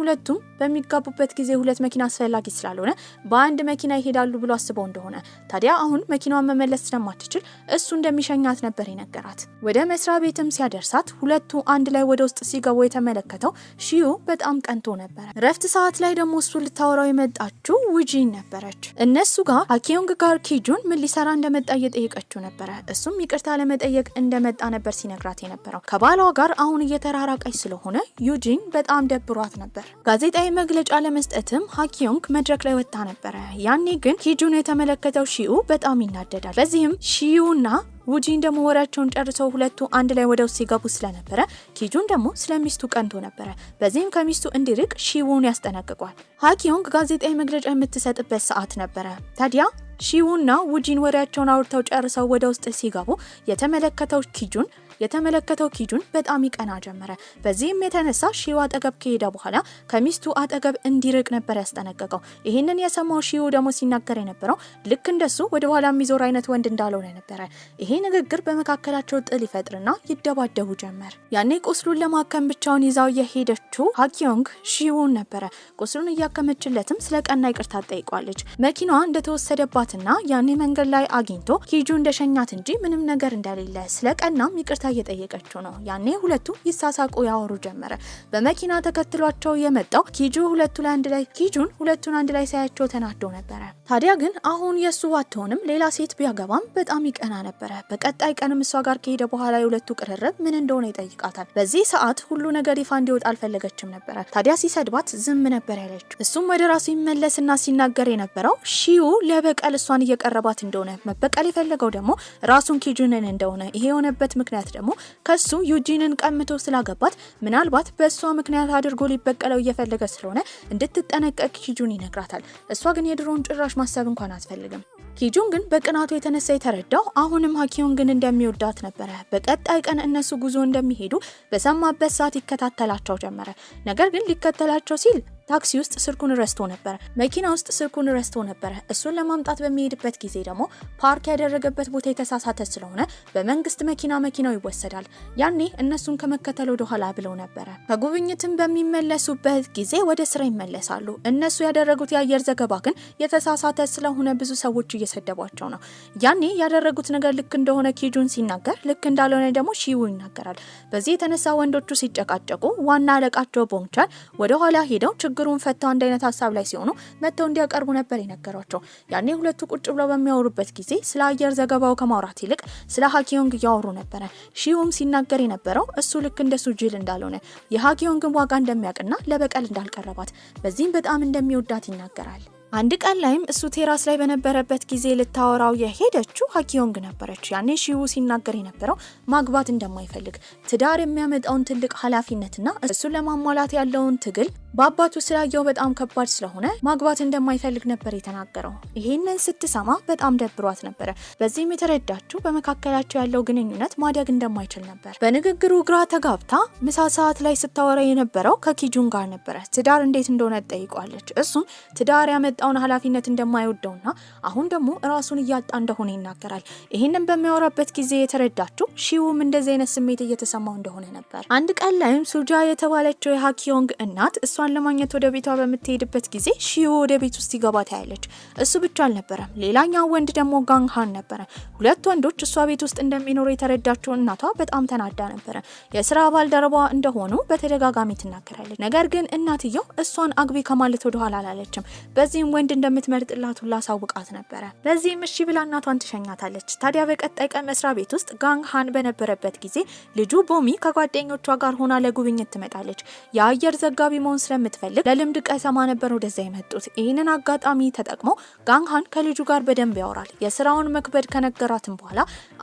ሁለቱም በሚጋቡበት ጊዜ ሁለት መኪና አስፈላጊ ስላልሆነ በአንድ መኪና ይሄዳሉ ብሎ አስበው እንደሆነ። ታዲያ አሁን መኪናዋን መመለስ ስለማትችል እሱ እንደሚሸኛት ነበር የነገራት። ወደ መስሪያ ቤትም ሲያደርሳት ሁለቱ አንድ ላይ ወደ ውስጥ ሲገቡ የተመለከተው ሺዩ በጣም ቀንቶ ነበር። ረፍት ሰዓት ላይ ደግሞ እሱ ልታወራው የመጣችው ውጂን ነበረች። እነሱ ጋር ሃኪዮንግ ጋር ኪጁን ምን ሊሰራ እንደመጣ እየጠየቀችው ነበረ። እሱም ይቅርታ ለመጠየቅ እንደመጣ ነበር ሲነግራት የነበረው። ከባሏ ጋር አሁን እየተራራቀች ስለሆነ ዩጂን በጣም ደብሯት ነበር። ጋዜጣዊ መግለጫ ለመስጠትም ሃኪዮንግ መድረክ ላይ ወጣ ነበረ። ያኔ ግን ኪጁን የተመለከተው ሺዩ በጣም ይናደዳል። በዚህም ሺዩና ውጂን ደግሞ ወሬያቸውን ጨርሰው ሁለቱ አንድ ላይ ወደ ውስጥ ሲገቡ ስለነበረ ኪጁን ደግሞ ስለሚስቱ ቀንቶ ነበረ። በዚህም ከሚስቱ እንዲርቅ ሺዩን ያስጠነቅቋል። ሃኪዮንግ ጋዜጣዊ መግለጫ የምትሰጥበት ሰዓት ነበረ። ታዲያ ሺዩና ውጂን ወሬያቸውን አውርተው ጨርሰው ወደ ውስጥ ሲገቡ የተመለከተው ኪጁን በጣም ይቀና ጀመረ። በዚህም የተነሳ ሺዩ አጠገብ ከሄደ በኋላ ከሚስቱ አጠገብ እንዲርቅ ነበር ያስጠነቀቀው። ይህንን የሰማው ሺዩ ደግሞ ሲናገር የነበረው ልክ እንደሱ ወደ ኋላ የሚዞር አይነት ወንድ እንዳልሆነ ነበረ። ይሄ ንግግር በመካከላቸው ጥል ይፈጥርና ይደባደቡ ጀመር። ያኔ ቁስሉን ለማከም ብቻውን ይዛው የሄደችው ሃኪዮንግ ሺዩን ነበረ። ቁስሉን እያከመችለትም ስለ ቀና ይቅርታ ጠይቋለች። መኪናዋ እንደተወሰደባትና ያኔ መንገድ ላይ አግኝቶ ኪጁ እንደሸኛት እንጂ ምንም ነገር እንደሌለ ስለ ቀናም ይቅርታ እየጠየቀችው ነው። ያኔ ሁለቱ ይሳሳቁ ያወሩ ጀመረ። በመኪና ተከትሏቸው የመጣው ኪጁን ሁለቱን አንድ ላይ ሳያቸው ተናዶ ነበረ። ታዲያ ግን አሁን የሱ አትሆንም ሌላ ሴት ቢያገባም በጣም ይቀና ነበረ። በቀጣይ ቀንም እሷ ጋር ከሄደ በኋላ የሁለቱ ቅርርብ ምን እንደሆነ ይጠይቃታል። በዚህ ሰዓት ሁሉ ነገር ይፋ እንዲወጣ አልፈለገችም ነበረ። ታዲያ ሲሰድባት ዝም ነበር ያለችው። እሱም ወደ ራሱ ይመለስና ሲናገር የነበረው ሺዩ ለበቀል እሷን እየቀረባት እንደሆነ፣ መበቀል የፈለገው ደግሞ ራሱን ኪጁንን እንደሆነ፣ ይሄ የሆነበት ምክንያት ደግሞ ከሱ ዩጂንን ቀምቶ ስላገባት ምናልባት በእሷ ምክንያት አድርጎ ሊበቀለው እየፈለገ ስለሆነ እንድትጠነቀቅ ኪጁን ይነግራታል። እሷ ግን የድሮውን ጭራሽ ማሰብ እንኳን አትፈልግም። ኪጁን ግን በቅናቱ የተነሳ የተረዳው አሁንም ሃኪዮንግን እንደሚወዳት ነበረ። በቀጣይ ቀን እነሱ ጉዞ እንደሚሄዱ በሰማበት ሰዓት ይከታተላቸው ጀመረ። ነገር ግን ሊከተላቸው ሲል ታክሲ ውስጥ ስልኩን ረስቶ ነበር። መኪና ውስጥ ስልኩን ረስቶ ነበር። እሱን ለማምጣት በሚሄድበት ጊዜ ደግሞ ፓርክ ያደረገበት ቦታ የተሳሳተ ስለሆነ በመንግስት መኪናው ይወሰዳል። ያኔ እነሱን ከመከተል ወደ ኋላ ብለው ነበር። ከጉብኝትም በሚመለሱበት ጊዜ ወደ ስራ ይመለሳሉ። እነሱ ያደረጉት የአየር ዘገባ ግን የተሳሳተ ስለሆነ ብዙ ሰዎች እየሰደቧቸው ነው። ያኔ ያደረጉት ነገር ልክ እንደሆነ ኪጁን ሲናገር፣ ልክ እንዳልሆነ ደግሞ ሺዩ ይናገራል። በዚህ የተነሳ ወንዶቹ ሲጨቃጨቁ ዋና አለቃቸው ቦንቻን ወደ ኋላ ሄደው ችግሩን ፈታው አንድ አይነት ሀሳብ ላይ ሲሆኑ መተው እንዲያቀርቡ ነበር የነገሯቸው። ያኔ ሁለቱ ቁጭ ብለው በሚያወሩበት ጊዜ ስለ አየር ዘገባው ከማውራት ይልቅ ስለ ሃኪዮንግ እያወሩ ነበረ። ሺዩም ሲናገር የነበረው እሱ ልክ እንደሱ ጅል እንዳልሆነ፣ የሃኪዮንግን ዋጋ እንደሚያውቅና ለበቀል እንዳልቀረባት፣ በዚህም በጣም እንደሚወዳት ይናገራል። አንድ ቀን ላይም እሱ ቴራስ ላይ በነበረበት ጊዜ ልታወራው የሄደችው ሃኪዮንግ ነበረች። ያኔ ሺዩ ሲናገር የነበረው ማግባት እንደማይፈልግ፣ ትዳር የሚያመጣውን ትልቅ ኃላፊነትና እሱን ለማሟላት ያለውን ትግል በአባቱ ስላየው በጣም ከባድ ስለሆነ ማግባት እንደማይፈልግ ነበር የተናገረው። ይሄንን ስትሰማ በጣም ደብሯት ነበረ። በዚህም የተረዳችው በመካከላቸው ያለው ግንኙነት ማደግ እንደማይችል ነበር። በንግግሩ ግራ ተጋብታ ምሳ ሰዓት ላይ ስታወራ የነበረው ከኪጁን ጋር ነበረ። ትዳር እንዴት እንደሆነ ጠይቋለች። እሱም ትዳር ያመጣውን ኃላፊነት እንደማይወደውና አሁን ደግሞ ራሱን እያጣ እንደሆነ ይናገራል። ይሄንን በሚያወራበት ጊዜ የተረዳችው ሺዩም እንደዚህ አይነት ስሜት እየተሰማው እንደሆነ ነበር። አንድ ቀን ላይም ሱጃ የተባለችው የሃኪዮንግ እናት እሷን ለማግኘት ወደ ቤቷ በምትሄድበት ጊዜ ሺዩ ወደ ቤት ውስጥ ይገባ ታያለች። እሱ ብቻ አልነበረም፣ ሌላኛው ወንድ ደግሞ ጋንግሃን ነበረ። ሁለት ወንዶች እሷ ቤት ውስጥ እንደሚኖሩ የተረዳችው እናቷ በጣም ተናዳ ነበረ። የስራ ባልደረባ እንደሆኑ በተደጋጋሚ ትናገራለች። ነገር ግን እናትየው እሷን አግቢ ከማለት ወደ ኋላ አላለችም። በዚህም ወንድ እንደምትመርጥላት ሁላ ሳውቃት ነበረ። ለዚህም እሺ ብላ እናቷን ትሸኛታለች። ታዲያ በቀጣይ ቀን መስሪያ ቤት ውስጥ ጋንግሃን በነበረበት ጊዜ ልጁ ቦሚ ከጓደኞቿ ጋር ሆና ለጉብኝት ትመጣለች። የአየር ዘጋቢ መሆን ስለምትፈልግ ለልምድ ቀሰማ ነበር ወደዛ የመጡት። ይህንን አጋጣሚ ተጠቅሞ ጋንግሃን ከልጁ ጋር በደንብ ያወራል። የስራውን መክበድ ከነገራትም በኋላ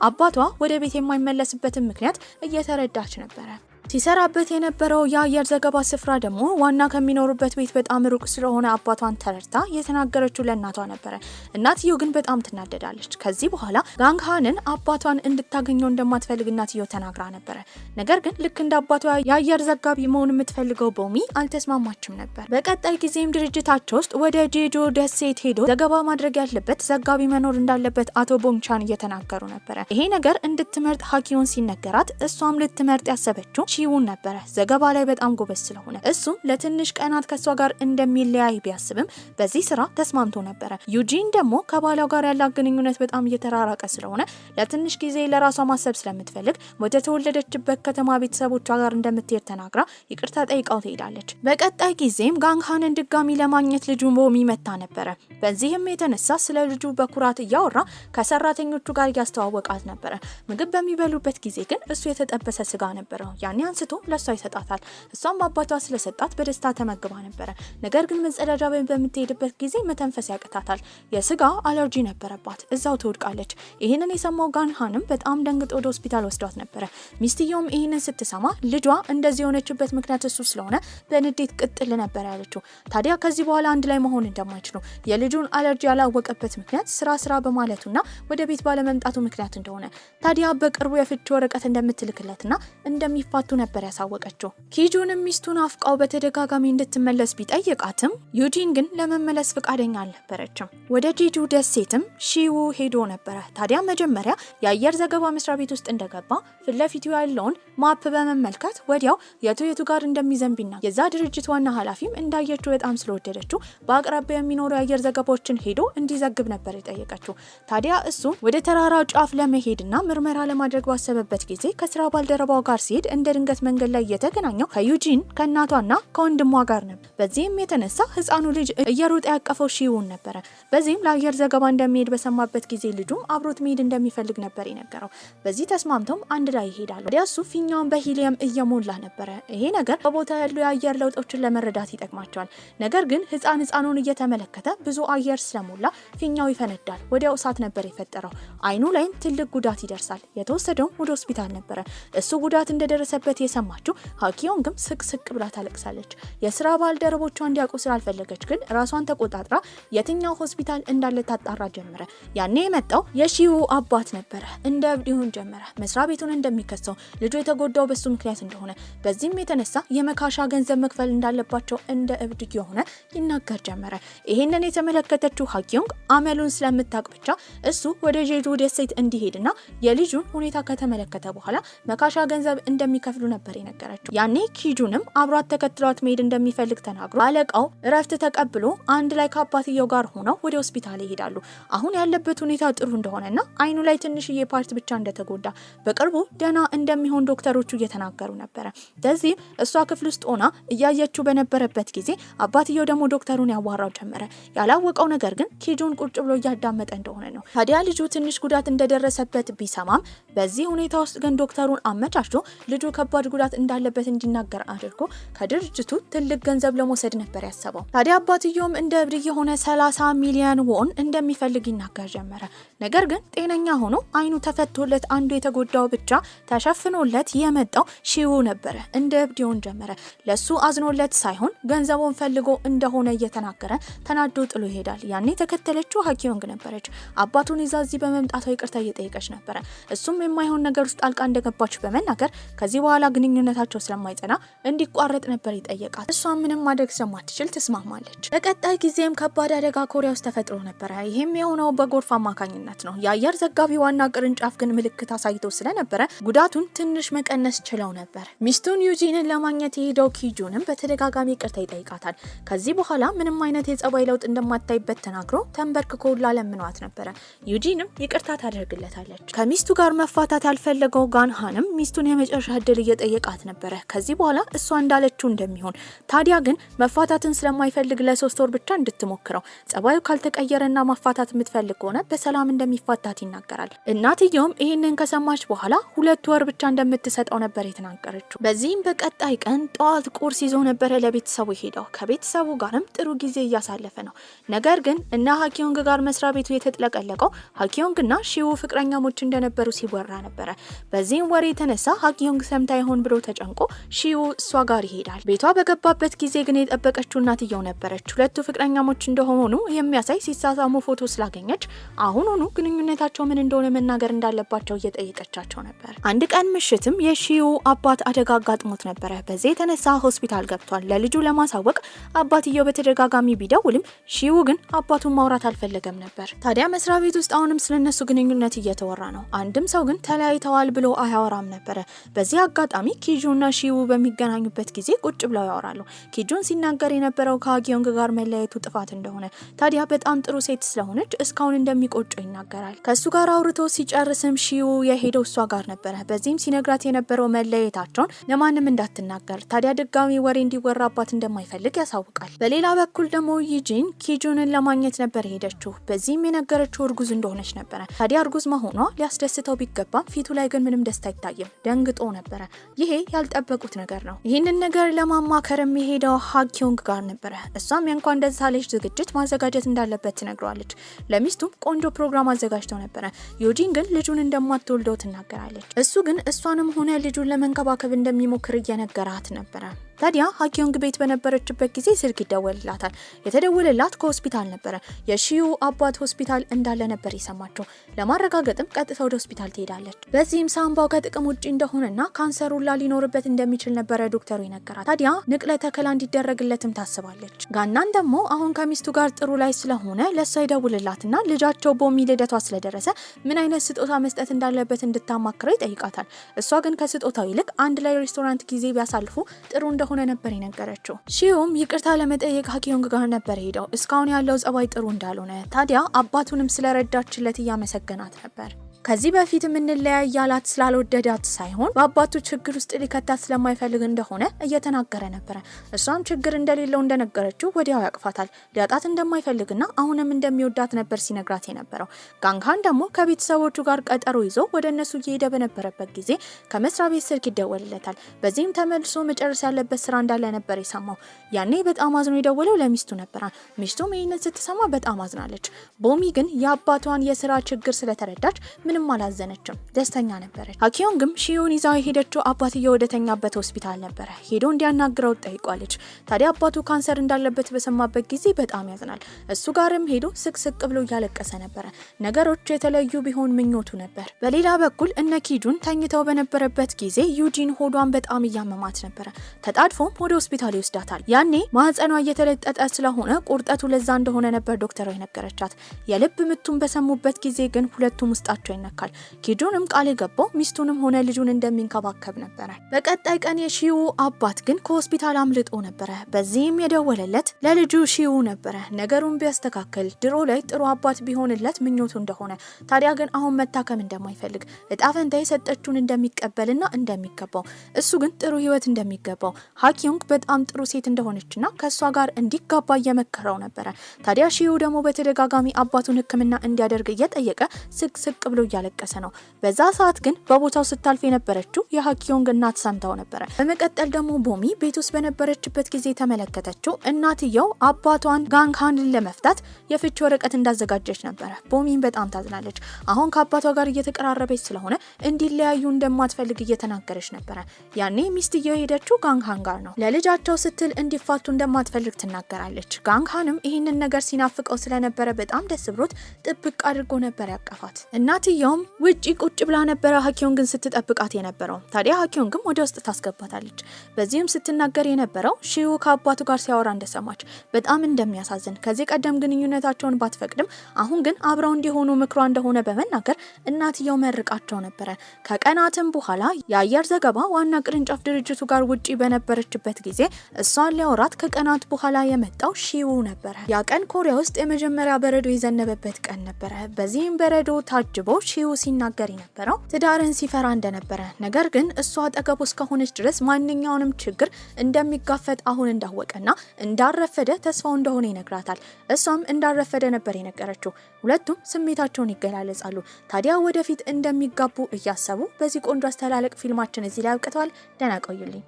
አባቷ ወደ ቤት የማይመለስበትን ምክንያት እየተረዳች ነበረ። ሲሰራበት የነበረው የአየር ዘገባ ስፍራ ደግሞ ዋና ከሚኖሩበት ቤት በጣም ሩቅ ስለሆነ አባቷን ተረድታ የተናገረችው ለእናቷ ነበረ። እናትየው ግን በጣም ትናደዳለች። ከዚህ በኋላ ጋንግሃንን አባቷን እንድታገኘው እንደማትፈልግ እናትየው ተናግራ ነበረ። ነገር ግን ልክ እንደ አባቷ የአየር ዘጋቢ መሆን የምትፈልገው ቦሚ አልተስማማችም ነበር። በቀጣይ ጊዜም ድርጅታቸው ውስጥ ወደ ጄጆ ደሴት ሄዶ ዘገባ ማድረግ ያለበት ዘጋቢ መኖር እንዳለበት አቶ ቦንቻን እየተናገሩ ነበረ። ይሄ ነገር እንድትመርጥ ሀኪዮን ሲነገራት እሷም ልትመርጥ ያሰበችው ሺውን ነበረ። ዘገባ ላይ በጣም ጎበዝ ስለሆነ እሱም ለትንሽ ቀናት ከሷ ጋር እንደሚለያይ ቢያስብም በዚህ ስራ ተስማምቶ ነበረ። ዩጂን ደግሞ ከባሏ ጋር ያላት ግንኙነት በጣም እየተራራቀ ስለሆነ ለትንሽ ጊዜ ለራሷ ማሰብ ስለምትፈልግ ወደ ተወለደችበት ከተማ ቤተሰቦቿ ጋር እንደምትሄድ ተናግራ ይቅርታ ጠይቃው ትሄዳለች። በቀጣይ ጊዜም ጋንግሃንን ድጋሚ ለማግኘት ልጁን ቦሚ መታ ነበረ። በዚህም የተነሳ ስለ ልጁ በኩራት እያወራ ከሰራተኞቹ ጋር እያስተዋወቃት ነበረ። ምግብ በሚበሉበት ጊዜ ግን እሱ የተጠበሰ ስጋ ነበረው። ያኔ አንስቶ ለሷ ይሰጣታል። እሷም አባቷ ስለሰጣት በደስታ ተመግባ ነበረ። ነገር ግን መጸዳጃ በምትሄድበት ጊዜ መተንፈስ ያቅታታል። የስጋ አለርጂ ነበረባት። እዛው ትወድቃለች። ይህንን የሰማው ጋንግሃንም በጣም ደንግጦ ወደ ሆስፒታል ወስዷት ነበረ። ሚስትየውም ይህንን ስትሰማ ልጇ እንደዚህ የሆነችበት ምክንያት እሱ ስለሆነ በንዴት ቅጥል ነበር ያለችው። ታዲያ ከዚህ በኋላ አንድ ላይ መሆን እንደማይችሉ የልጁን አለርጂ ያላወቀበት ምክንያት ስራ በማለቱና ወደ ቤት ባለመምጣቱ ምክንያት እንደሆነ፣ ታዲያ በቅርቡ የፍቺ ወረቀት እንደምትልክለትና እንደሚፋቱ ነበር ያሳወቀችው። ኪጁንም ሚስቱን አፍቃው በተደጋጋሚ እንድትመለስ ቢጠይቃትም ዩጂን ግን ለመመለስ ፍቃደኛ አልነበረችም። ወደ ጄጁ ደሴትም ሺው ሄዶ ነበረ። ታዲያ መጀመሪያ የአየር ዘገባ መስሪያ ቤት ውስጥ እንደገባ ፊት ለፊቱ ያለውን ማፕ በመመልከት ወዲያው የቱ ጋር እንደሚዘንብና የዛ ድርጅት ዋና ኃላፊም እንዳየችው በጣም ስለወደደችው በአቅራቢያ የሚኖሩ የአየር ዘገባዎችን ሄዶ እንዲዘግብ ነበር የጠየቀችው። ታዲያ እሱ ወደ ተራራው ጫፍ ለመሄድና ምርመራ ለማድረግ ባሰበበት ጊዜ ከስራ ባልደረባው ጋር ሲሄድ እንደ ድንገት መንገድ ላይ የተገናኘው ከዩጂን ከእናቷና ከወንድሟ ጋር ነበር። በዚህም የተነሳ ህፃኑ ልጅ እየሮጠ ያቀፈው ሺውን ነበረ። በዚህም ለአየር ዘገባ እንደሚሄድ በሰማበት ጊዜ ልጁም አብሮት መሄድ እንደሚፈልግ ነበር የነገረው። በዚህ ተስማምተውም አንድ ላይ ይሄዳሉ። ወዲያ እሱ ፊኛውን በሂሊየም እየሞላ ነበረ። ይሄ ነገር በቦታ ያሉ የአየር ለውጦችን ለመረዳት ይጠቅማቸዋል። ነገር ግን ህፃኑን እየተመለከተ ብዙ አየር ስለሞላ ፊኛው ይፈነዳል። ወዲያው እሳት ነበር የፈጠረው። አይኑ ላይም ትልቅ ጉዳት ይደርሳል። የተወሰደው ወደ ሆስፒታል ነበረ። እሱ ጉዳት እንደደረሰበት የሰማችው ሀኪዮንግም ስቅ ብላ ታለቅሳለች። የስራ ባልደረቦቿ እንዲያውቁ ስላልፈለገች ግን ራሷን ተቆጣጥራ የትኛው ሆስፒታል እንዳለ ታጣራ ጀመረ። ያኔ የመጣው የሺው አባት ነበረ። እንደ እብድ ይሆን ጀመረ። መስሪያ ቤቱን እንደሚከሰው ልጁ የተጎዳው በሱ ምክንያት እንደሆነ፣ በዚህም የተነሳ የመካሻ ገንዘብ መክፈል እንዳለባቸው እንደ እብድ የሆነ ይናገር ጀመረ። ይሄንን የተመለከተችው ሀኪዮንግ አመሉን ስለምታውቅ ብቻ እሱ ወደ ጄጁ ደሴት እንዲሄድና የልጁን ሁኔታ ከተመለከተ በኋላ መካሻ ገንዘብ እንደሚከፍሉ ነበር የነገረችው። ያኔ ኪጁንም አብሯት ተከትሏት መሄድ እንደሚፈልግ ተናግሮ አለቃው እረፍት ተቀብሎ አንድ ላይ ከአባትየው ጋር ሆነው ወደ ሆስፒታል ይሄዳሉ። አሁን ያለበት ሁኔታ ጥሩ እንደሆነና አይኑ ላይ ትንሽዬ ፓርት ብቻ እንደተጎዳ በቅርቡ ደህና እንደሚሆን ዶክተሮቹ እየተናገሩ ነበረ። ስለዚህ እሷ ክፍል ውስጥ ሆና እያየችው በነበረበት ጊዜ አባትየው ደግሞ ዶክተሩን ያዋራው ጀመረ። ያላወቀው ነገር ግን ኪጁን ቁጭ ብሎ እያዳመጠ እንደሆነ ነው። ታዲያ ልጁ ትንሽ ጉዳት እንደደረሰበት ቢሰማም በዚህ ሁኔታ ውስጥ ግን ዶክተሩን አመቻችቶ ልጁ ከባድ ጉዳት እንዳለበት እንዲናገር አድርጎ ከድርጅቱ ትልቅ ገንዘብ ለመውሰድ ነበር ያሰበው። ታዲያ አባትየውም እንደ እብድ የሆነ 30 ሚሊዮን ወን እንደሚፈልግ ይናገር ጀመረ። ነገር ግን ጤነኛ ሆኖ አይኑ ተፈቶለት አንዱ የተጎዳው ብቻ ተሸፍኖለት የመጣው ሺው ነበረ። እንደ እብድ ይሆን ጀመረ። ለሱ አዝኖለት ሳይሆን ገንዘቡን ፈልጎ እንደሆነ እየተናገረ ተናዶ ጥሎ ይሄዳል። ያኔ ተከተለችው ሀኪዮንግ ነበረች። አባቱን ይዛ እዚህ በመምጣቷ ይቅርታ እየጠየቀች ነበረ። እሱም የማይሆን ነገር ውስጥ ጣልቃ እንደገባች በመናገር ከዚህ በኋላ ግንኙነታቸው ስለማይጸና እንዲቋረጥ ነበር ይጠየቃል። እሷ ምንም ማድረግ ስለማትችል ትስማማለች። በቀጣይ ጊዜም ከባድ አደጋ ኮሪያ ውስጥ ተፈጥሮ ነበረ። ይህም የሆነው በጎርፍ አማካኝነት ነው። የአየር ዘጋቢ ዋና ቅርንጫፍ ግን ምልክት አሳይቶ ስለነበረ ጉዳቱን ትንሽ መቀነስ ችለው ነበር። ሚስቱን ዩጂንን ለማግኘት የሄደው ኪጁንም በተደጋጋሚ ይቅርታ ይጠይቃታል። ከዚህ በኋላ ምንም አይነት የጸባይ ለውጥ እንደማታይበት ተናግሮ ተንበርክኮ ለምኗት ነበረ። ዩጂንም ይቅርታ ታደርግለታለች። ከሚስቱ ጋር መፋታት ያልፈለገው ጋንግሃንም ሚስቱን የመጨረሻ እድል እየጠየቃት ነበረ። ከዚህ በኋላ እሷ እንዳለችው እንደሚሆን፣ ታዲያ ግን መፋታትን ስለማይፈልግ ለ3 ወር ብቻ እንድትሞክረው፣ ጸባዩ ካልተቀየረና ማፋታት የምትፈልግ ከሆነ በሰላም እንደሚፋታት ይናገራል። እናትየውም ይህንን ከሰማች በኋላ 2 ወር ብቻ እንደምትሰጠው ነበር የተናገረችው። በዚህም በቀጣይ ቀን ጠዋት ቁርስ ይዞ ነበረ ለቤተሰቡ ሄደው። ከቤተሰቡ ጋርም ጥሩ ጊዜ እያሳለፈ ነው። ነገር ግን እና ሀኪዮንግ ጋር መስሪያ ቤቱ የተጥለቀለቀው ሀኪዮንግና ሺው ፍቅረኛሞች እንደነበሩ ሲወራ ነበረ። በዚህም ወሬ የተነሳ ሀኪዮንግ ሰምታ እንዳይሆን ብሎ ተጨንቆ ሺው እሷ ጋር ይሄዳል። ቤቷ በገባበት ጊዜ ግን የጠበቀችው እናትየው ነበረች። ሁለቱ ፍቅረኛሞች እንደሆኑ የሚያሳይ ሲሳሳሙ ፎቶ ስላገኘች አሁኑኑ ግንኙነታቸው ምን እንደሆነ መናገር እንዳለባቸው እየጠየቀቻቸው ነበር። አንድ ቀን ምሽትም የሺው አባት አደጋ አጋጥሞት ነበረ። በዚህ የተነሳ ሆስፒታል ገብቷል። ለልጁ ለማሳወቅ አባትየው በተደጋጋሚ ቢደውልም ሺው ግን አባቱን ማውራት አልፈለገም ነበር። ታዲያ መስሪያ ቤት ውስጥ አሁንም ስለነሱ ግንኙነት እየተወራ ነው። አንድም ሰው ግን ተለያይተዋል ብሎ አያወራም ነበረ። በዚህ አጋጣሚ ኪጁና ሺው በሚገናኙበት ጊዜ ቁጭ ብለው ያወራሉ። ኪጁን ሲናገር የነበረው ከሃጊዮንግ ጋር መለያየቱ ጥፋት እንደሆነ፣ ታዲያ በጣም ጥሩ ሴት ስለሆነች እስካሁን እንደሚቆጨው ይናገራል። ከሱ ጋር አውርቶ ሲጨርስም ሺው የሄደው እሷ ጋር ነበረ። በዚህም ሲነግራት የነበረው መለያየታቸውን ለማንም እንዳትናገር፣ ታዲያ ድጋሚ ወሬ እንዲወራባት እንደማይፈልግ ያሳውቃል። በሌላ በኩል ደግሞ ይጂን ኪጁንን ለማግኘት ነበር ሄደችው። በዚህም የነገረችው እርጉዝ እንደሆነች ነበረ። ታዲያ እርጉዝ መሆኗ ሊያስደስተው ቢገባም ፊቱ ላይ ግን ምንም ደስታ አይታይም። ደንግጦ ነበረ። ይሄ ያልጠበቁት ነገር ነው። ይህንን ነገር ለማማከር የሚሄደው ሃጊዮንግ ጋር ነበረ። እሷም የእንኳን ደስ አለሽ ዝግጅት ማዘጋጀት እንዳለበት ትነግረዋለች። ለሚስቱም ቆንጆ ፕሮግራም አዘጋጅተው ነበረ። ዩጂን ግን ልጁን እንደማትወልደው ትናገራለች። እሱ ግን እሷንም ሆነ ልጁን ለመንከባከብ እንደሚሞክር እየነገራት ነበረ። ታዲያ ሃጊዮንግ ቤት በነበረችበት ጊዜ ስልክ ይደወልላታል። የተደወለላት ከሆስፒታል ነበረ። የሺው አባት ሆስፒታል እንዳለ ነበር የሰማቸው። ለማረጋገጥም ቀጥታ ወደ ሆስፒታል ትሄዳለች። በዚህም ሳምባው ከጥቅም ውጪ እንደሆነና ካንሰሩላ ሊኖርበት እንደሚችል ነበረ ዶክተሩ ይነገራል። ታዲያ ንቅለ ተከላ እንዲደረግለትም ታስባለች። ጋናን ደግሞ አሁን ከሚስቱ ጋር ጥሩ ላይ ስለሆነ ለሷ ይደውልላትና ልጃቸው ቦሚ ልደቷ ስለደረሰ ምን አይነት ስጦታ መስጠት እንዳለበት እንድታማክረው ይጠይቃታል። እሷ ግን ከስጦታው ይልቅ አንድ ላይ ሬስቶራንት ጊዜ ቢያሳልፉ ጥሩ ሆነ ነበር የነገረችው። ሺውም ይቅርታ ለመጠየቅ ሃጊዮንግ ጋር ነበር ሄደው እስካሁን ያለው ጸባይ ጥሩ እንዳልሆነ፣ ታዲያ አባቱንም ስለረዳችለት እያመሰገናት ነበር። ከዚህ በፊት የምንለያይ ያላት ስላልወደዳት ሳይሆን በአባቱ ችግር ውስጥ ሊከታት ስለማይፈልግ እንደሆነ እየተናገረ ነበረ። እሷም ችግር እንደሌለው እንደነገረችው ወዲያው ያቅፋታል። ሊያጣት እንደማይፈልግና አሁንም እንደሚወዳት ነበር ሲነግራት የነበረው። ጋንግሃን ደግሞ ከቤተሰቦቹ ጋር ቀጠሮ ይዞ ወደ እነሱ እየሄደ በነበረበት ጊዜ ከመስሪያ ቤት ስልክ ይደወልለታል። በዚህም ተመልሶ መጨረስ ያለበት ስራ እንዳለ ነበር የሰማው። ያኔ በጣም አዝኖ የደወለው ለሚስቱ ነበር። ሚስቱም ይህንን ስትሰማ በጣም አዝናለች። ቦሚ ግን የአባቷን የስራ ችግር ስለተረዳች ምንም አላዘነችም፣ ደስተኛ ነበረች። ሃጊዮንግም ሺውን ይዛው የሄደችው አባትየው ወደተኛበት ሆስፒታል ነበረ። ሄዶ እንዲያናግረው ጠይቋለች። ታዲያ አባቱ ካንሰር እንዳለበት በሰማበት ጊዜ በጣም ያዝናል። እሱ ጋርም ሄዶ ስቅስቅ ብሎ እያለቀሰ ነበረ። ነገሮች የተለዩ ቢሆን ምኞቱ ነበር። በሌላ በኩል እነ ኪጁን ተኝተው በነበረበት ጊዜ ዩጂን ሆዷን በጣም እያመማት ነበረ። ተጣድፎም ወደ ሆስፒታል ይወስዳታል። ያኔ ማህፀኗ እየተለጠጠ ስለሆነ ቁርጠቱ ለዛ እንደሆነ ነበር ዶክተሯ የነገረቻት። የልብ ምቱን በሰሙበት ጊዜ ግን ሁለቱም ውስጣቸው ይነካል። ኪጁንም ቃል የገባው ሚስቱንም ሆነ ልጁን እንደሚንከባከብ ነበረ። በቀጣይ ቀን የሺው አባት ግን ከሆስፒታል አምልጦ ነበረ። በዚህም የደወለለት ለልጁ ሺው ነበረ። ነገሩን ቢያስተካከል ድሮ ላይ ጥሩ አባት ቢሆንለት ምኞቱ እንደሆነ፣ ታዲያ ግን አሁን መታከም እንደማይፈልግ እጣ ፈንታ የሰጠችውን እንደሚቀበልና እንደሚገባው፣ እሱ ግን ጥሩ ህይወት እንደሚገባው፣ ሃጊዮንግ በጣም ጥሩ ሴት እንደሆነችና ከሷ ጋር እንዲጋባ እየመከረው ነበረ። ታዲያ ሺው ደግሞ በተደጋጋሚ አባቱን ሕክምና እንዲያደርግ እየጠየቀ ስቅስቅ ብሎ እያለቀሰ ነው። በዛ ሰዓት ግን በቦታው ስታልፍ የነበረችው የሃጊዮንግ እናት ሰምታው ነበረ። በመቀጠል ደግሞ ቦሚ ቤት ውስጥ በነበረችበት ጊዜ ተመለከተችው። እናትየው አባቷን ጋንግሃንን ለመፍታት የፍች ወረቀት እንዳዘጋጀች ነበረ። ቦሚን በጣም ታዝናለች። አሁን ከአባቷ ጋር እየተቀራረበች ስለሆነ እንዲለያዩ እንደማትፈልግ እየተናገረች ነበረ። ያኔ ሚስትየው ሄደችው ጋንግሃን ጋር ነው። ለልጃቸው ስትል እንዲፋቱ እንደማትፈልግ ትናገራለች። ጋንግሃንም ይህንን ነገር ሲናፍቀው ስለነበረ በጣም ደስ ብሎት ጥብቅ አድርጎ ነበር ያቀፋት። እናትየውም ውጪ ቁጭ ብላ ነበረ ሃጊዮንግን ስትጠብቃት የነበረው። ታዲያ ሃጊዮንግም ወደ ውስጥ ታስገባታለች። በዚህም ስትናገር የነበረው ሺው ከአባቱ ጋር ሲያወራ እንደሰማች በጣም እንደሚያሳዝን፣ ከዚህ ቀደም ግንኙነታቸውን ባትፈቅድም አሁን ግን አብረው እንዲሆኑ ምክሯ እንደሆነ በመናገር እናትየው መርቃቸው ነበረ። ከቀናትም በኋላ የአየር ዘገባ ዋና ቅርንጫፍ ድርጅቱ ጋር ውጪ በነበረችበት ጊዜ እሷን ሊያወራት ከቀናት በኋላ የመጣው ሺው ነበረ። ያ ቀን ኮሪያ ውስጥ የመጀመሪያ በረዶ የዘነበበት ቀን ነበረ። በዚህም በረዶ ታጅቦ ሺው ሲናገር የነበረው ትዳርን ሲፈራ እንደነበረ፣ ነገር ግን እሷ አጠገቡ እስከሆነች ድረስ ማንኛውንም ችግር እንደሚጋፈጥ አሁን እንዳወቀና እንዳረፈደ ተስፋው እንደሆነ ይነግራታል። እሷም እንዳረፈደ ነበር የነገረችው። ሁለቱም ስሜታቸውን ይገላለጻሉ። ታዲያ ወደፊት እንደሚጋቡ እያሰቡ በዚህ ቆንጆ አስተላለቅ ፊልማችን እዚህ ላይ አብቅተዋል። ደህና ቆዩልኝ።